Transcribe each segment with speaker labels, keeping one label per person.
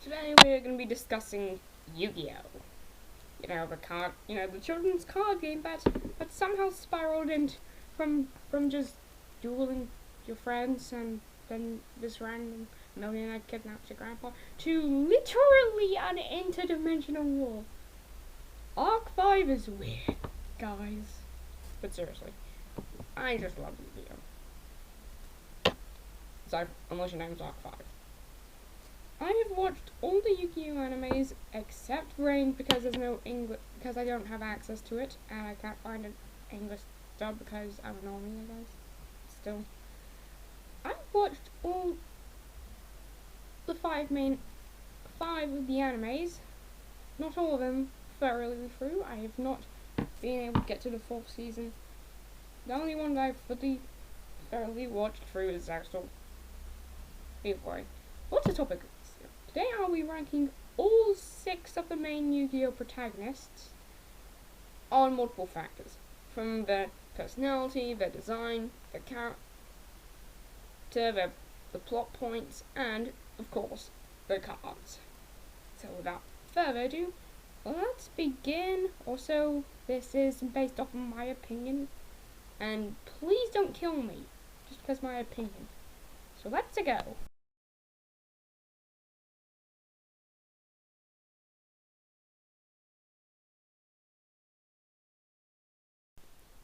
Speaker 1: Today we're going to be discussing Yu-Gi-Oh! The children's card game that somehow spiraled into from just dueling your friends and then this random millionaire kidnaps your grandpa to literally an interdimensional war. Arc 5 is weird, guys. But seriously, I just love Yu-Gi-Oh! So, unless your name's Arc 5. I have watched all the Yu-Gi-Oh animes except Rain because there's no English, because I don't have access to it and I can't find an English dub because I'm an army, I guess. Still, I've watched all the five of the animes, not all of them thoroughly through. I have not been able to get to the fourth season. The only one that I've fully thoroughly watched through is actual February. What's the topic? Today I'll be ranking all 6 of the main Yu-Gi-Oh! Protagonists on multiple factors. From their personality, their design, their character, the plot points, and, of course, the cards. So without further ado, let's begin. Also, this is based off of my opinion, and please don't kill me, just because my opinion. So let's go.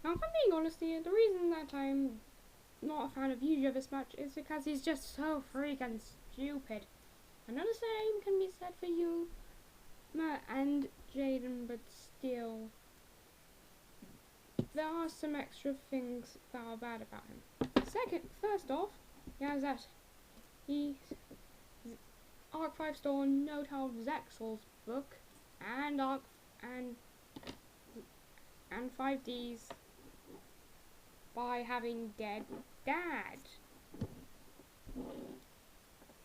Speaker 1: Now, if I'm being honest here, the reason that I'm not a fan of Yugioh this much is because he's just so freaking stupid. Another same can be said for you and Jaden, but still, there are some extra things that are bad about him. First off, he has that Arc 5 stole Note of Zexel's book and 5D's by having dead dad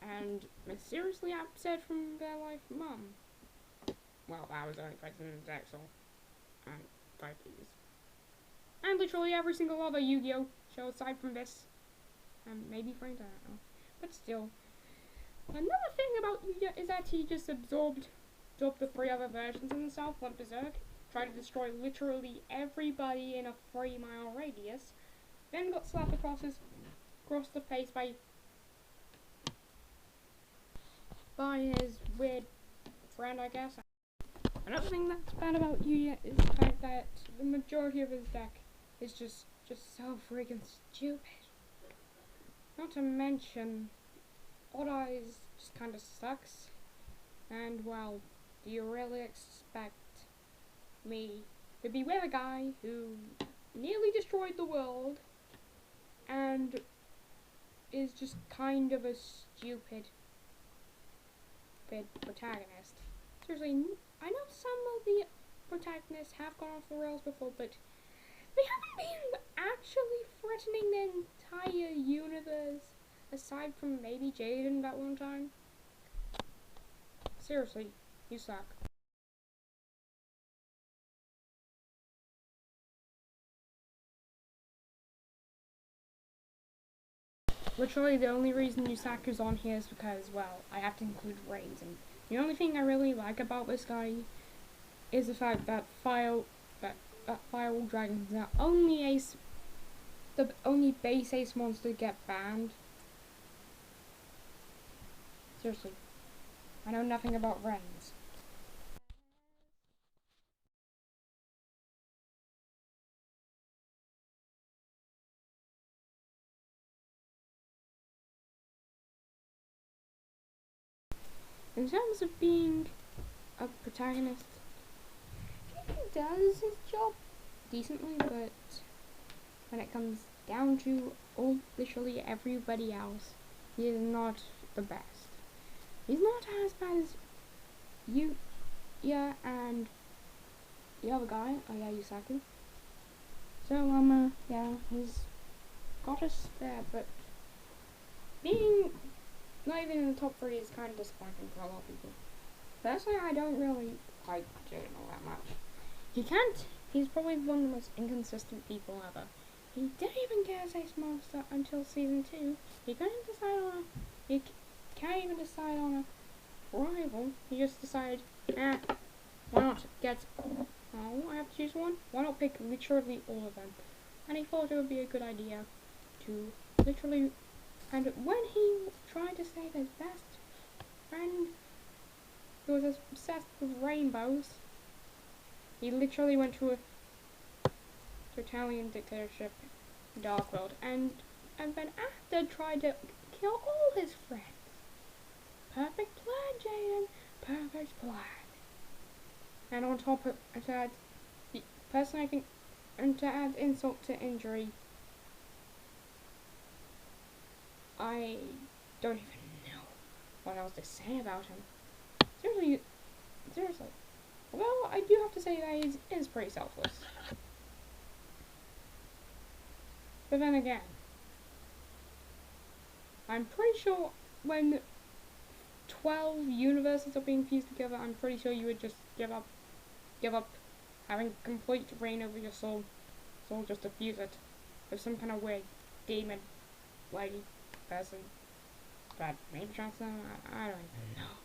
Speaker 1: and mysteriously absent from their life mum. Well, that was only President Zexel and 5D's. And literally every single other Yu-Gi-Oh! Show aside from this. And maybe Frank, I don't know. But still. Another thing about Yu-Gi-Oh! Is that he just absorbed the 3 other versions of himself, went berserk, tried to destroy literally everybody in a 3-mile radius, then got slapped across the face by his weird friend, I guess. Another thing that's bad about Yu-Gi-Oh! Is the fact that the majority of his deck is just so freaking stupid. Not to mention, Odd Eyes just kinda sucks. And, well, do you really expect me to be with a guy who nearly destroyed the world and is just kind of a stupid protagonist? Seriously, I know some of the protagonists have gone off the rails before, but they haven't been actually threatening the entire universe, aside from maybe Jaden that one time. Seriously, you suck. Literally, the only reason Yusaku's on here is because, well, I have to include Reigns, and the only thing I really like about this guy is the fact that Firewall Dragons are the only base ace monster to get banned. Seriously, I know nothing about Reigns. In terms of being a protagonist, he does his job decently, but when it comes down to literally everybody else, he is not the best. He's not as bad as and the other guy, Yusaku. So, yeah, he's got us there, but being not even in the top 3 is kind of disappointing for a lot of people. Personally, I don't really like Jaden all that much. He's probably one of the most inconsistent people ever. He didn't even get his Ace Monster until season 2. He can't even decide on rival, he just decided, why not get, I have to choose one? Why not pick literally all of them? And he thought it would be a good idea to literally, and when he tried to save his best friend who was obsessed with rainbows, he literally went to a Italian dictatorship, Dark World, and then after tried to kill all his friends. Perfect plan, Jaden. Perfect plan. And on top of that, personally I think, and to add insult to injury, I don't even know what else to say about him. Seriously. Well, I do have to say that he is pretty selfless. But then again, I'm pretty sure when 12 universes are being fused together, I'm pretty sure you would just give up having complete reign over your soul just to fuse it with some kind of weird demon lady person. But maybe transfer, I don't even know.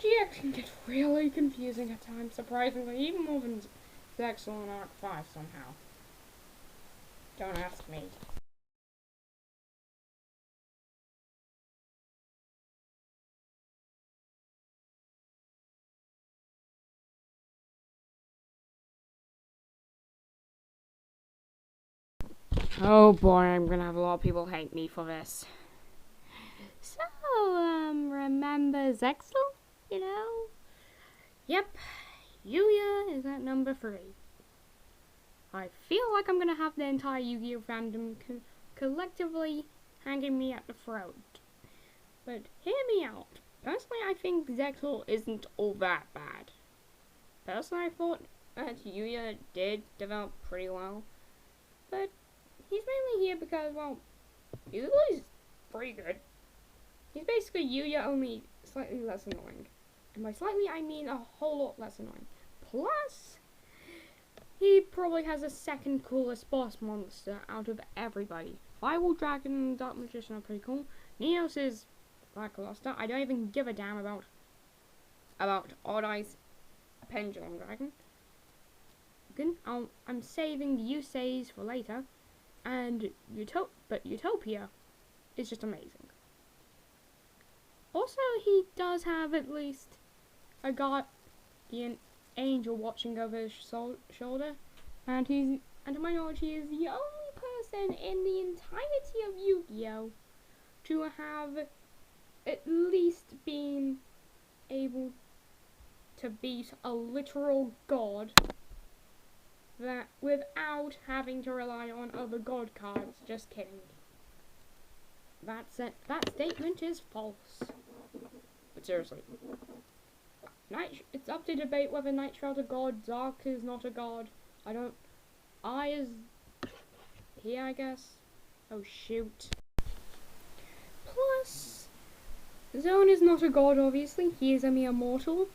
Speaker 1: GX can get really confusing at times, surprisingly, even more than Zexal in Arc 5 somehow. Don't ask me. Oh boy, I'm gonna have a lot of people hate me for this. So, remember Zexal? You know? Yep, Yuya is at number 3. I feel like I'm gonna have the entire Yu-Gi-Oh fandom collectively hanging me at the throat. But hear me out. Personally, I think Zexal isn't all that bad. Personally, I thought that Yuya did develop pretty well. But he's mainly here because, well, he's at least pretty good. He's basically Yuya, only slightly less annoying. And by slightly, I mean a whole lot less annoying. Plus, he probably has the second coolest boss monster out of everybody. Firewall Dragon and Dark Magician are pretty cool. Neos is lackluster. I don't even give a damn about Odd Eyes Pendulum Dragon. I'm saving Usays for later. And Utopia is just amazing. Also, he does have at least a guardian angel watching over his shoulder, and to my knowledge, he is the only person in the entirety of Yu-Gi-Oh! To have at least been able to beat a literal god that without having to rely on other god cards. Just kidding. That's it. That statement is false. But seriously, it's up to debate whether Nightshroud's a god, Zark is not a god. I is here, I guess. Oh shoot. Plus, Zone is not a god, obviously. He is a mere mortal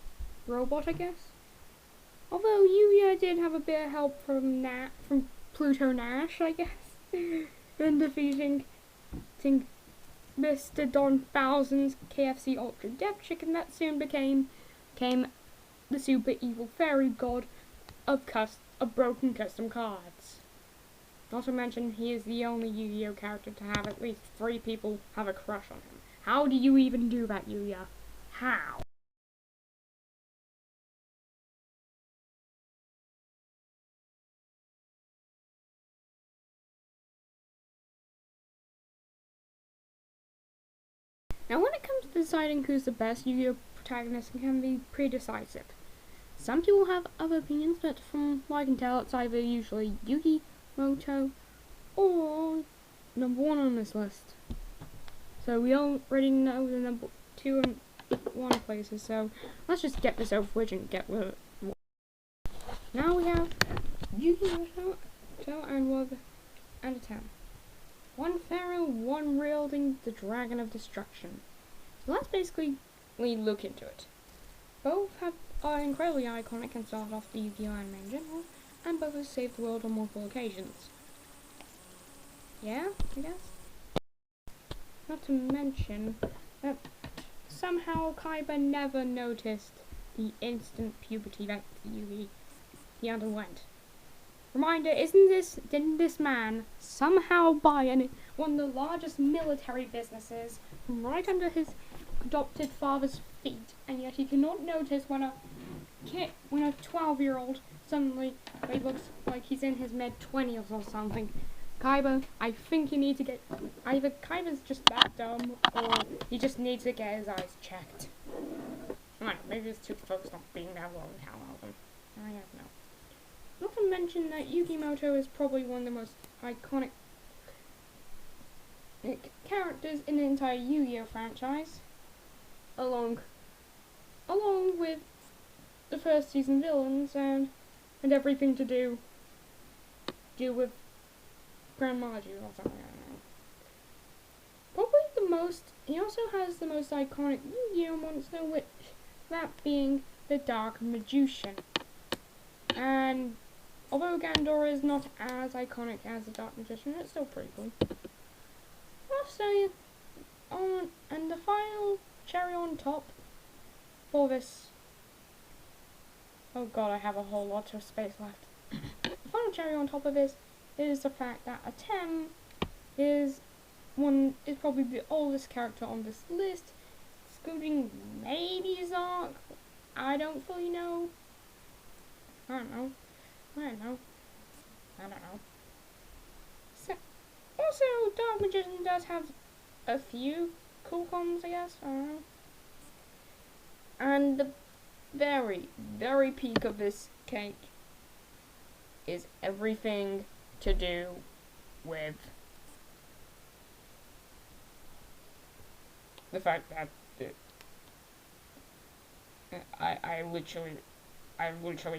Speaker 1: robot, I guess. Although Yuya did have a bit of help from Pluto Nash, I guess, in defeating Mr. Don Thousand's KFC Ultra Depth Chicken that soon became the super evil fairy god of broken custom cards. Not to mention, he is the only Yu-Gi-Oh character to have at least 3 people have a crush on him. How do you even do that, Yuya? How? Now, when it comes to deciding who's the best Yu-Gi-Oh protagonist, it can be pretty decisive. Some people have other opinions, but from what I can tell, it's either usually Yugi, Moto, or number 1 on this list. So we already know the number 2 and 1 places, so let's just get this over with and get with it. Now we have Yugi, Moto, and Wub, and a 10. One pharaoh, one wielding the Dragon of Destruction. So let's basically look into it. Both are incredibly iconic and start off the Yu-Gi-Oh anime in general, and both have saved the world on multiple occasions. Yeah, I guess. Not to mention that somehow Kaiba never noticed the instant puberty that he underwent. Reminder, didn't this man somehow buy one of the largest military businesses right under his adopted father's feet, and yet he cannot notice when a 12-year-old suddenly looks like he's in his mid-20s or something. Kaiba, I think you need to get, either Kaiba's just that dumb, or he just needs to get his eyes checked. I don't know, maybe he's too focused on being that well in Town Album. I don't know. Not to mention that Yukimoto is probably one of the most iconic characters in the entire Yu-Gi-Oh franchise, along with the first season villains and everything to do with Grand Maju or something. I don't know. Probably he also has the most iconic Yu-Gi-Oh monster, which that being the Dark Magician. And although Gandora is not as iconic as the Dark Magician, it's still pretty cool. Also, and the final cherry on top for this. Oh god, I have a whole lot of space left. The final cherry on top of this is the fact that Atem is probably the oldest character on this list, excluding maybe Zark. I don't fully know. I don't know. So, also, Dark Magician does have a few cool cons, I guess. I don't know. And the very, very peak of this cake is everything to do with the fact that I literally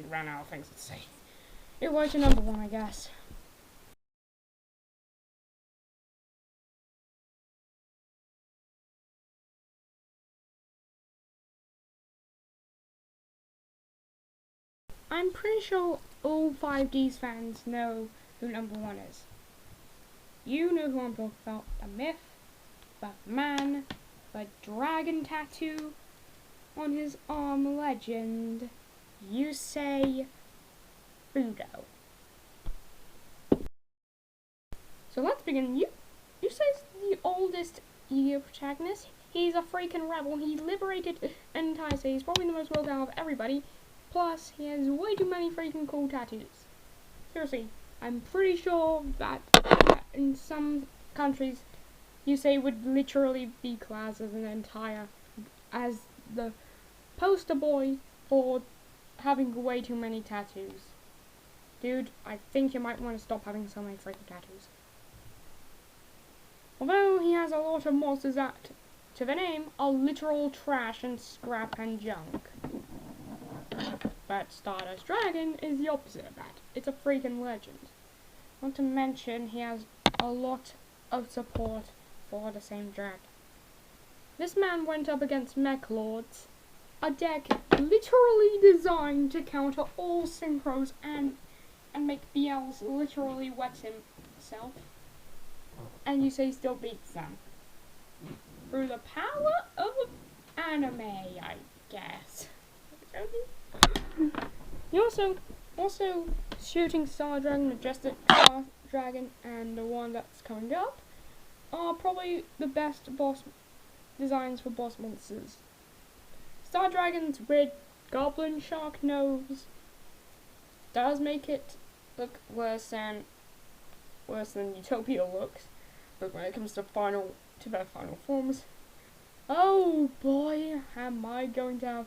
Speaker 1: ran out of things to say. It was your number one, I guess. I'm pretty sure all 5Ds fans know who number one is. You know who I'm talking about. The myth, the man, the dragon tattoo on his arm legend. You say Fudo. So let's begin. You say the oldest Yu-Gi-Oh protagonist. He's a freaking rebel. He liberated an entire city. He's probably the most well down of everybody. Plus, he has way too many freaking cool tattoos. Seriously, I'm pretty sure that in some countries, Yusei would literally be classed as the poster boy for having way too many tattoos. Dude, I think you might want to stop having so many freaking tattoos. Although he has a lot of monsters that, to the name, are literal trash and scrap and junk. But Stardust Dragon is the opposite of that. It's a freaking legend. Not to mention, he has a lot of support for the same dragon. This man went up against Mech Lords, a deck literally designed to counter all synchros and make BLs literally wet himself. And Yusei still beats them. Through the power of anime, I guess. He also Shooting Star Dragon, Majestic Star Dragon, and the one that's coming up are probably the best boss designs for boss monsters. Star Dragon's weird goblin shark nose does make it look worse than Utopia looks, but when it comes to their final forms, oh boy, am I going to have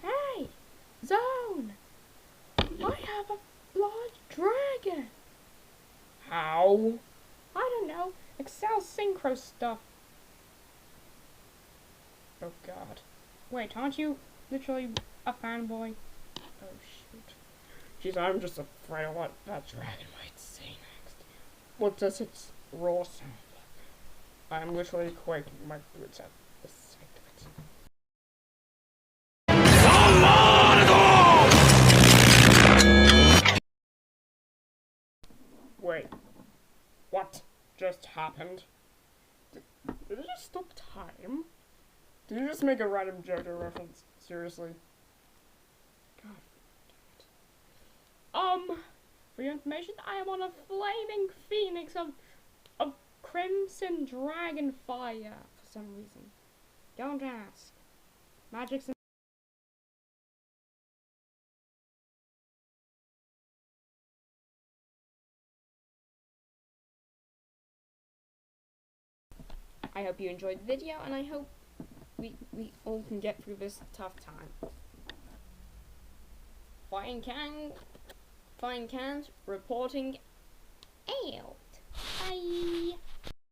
Speaker 1: Hey! Zone! I have a large dragon! How? I don't know. Excel synchro stuff. Oh god. Wait, aren't you literally a fanboy? Oh shoot. Jeez, I'm just afraid of what that dragon might say next. What does its roar sound like? I'm literally quaking my boots at the sight of it. happened? Did it just stop time? Did you just make a random JoJo reference? Seriously? God damn it. For your information, I am on a flaming phoenix of crimson dragon fire for some reason. Don't ask. Magic's in I hope you enjoyed the video, and I hope we all can get through this tough time. Fine cans reporting out. Bye.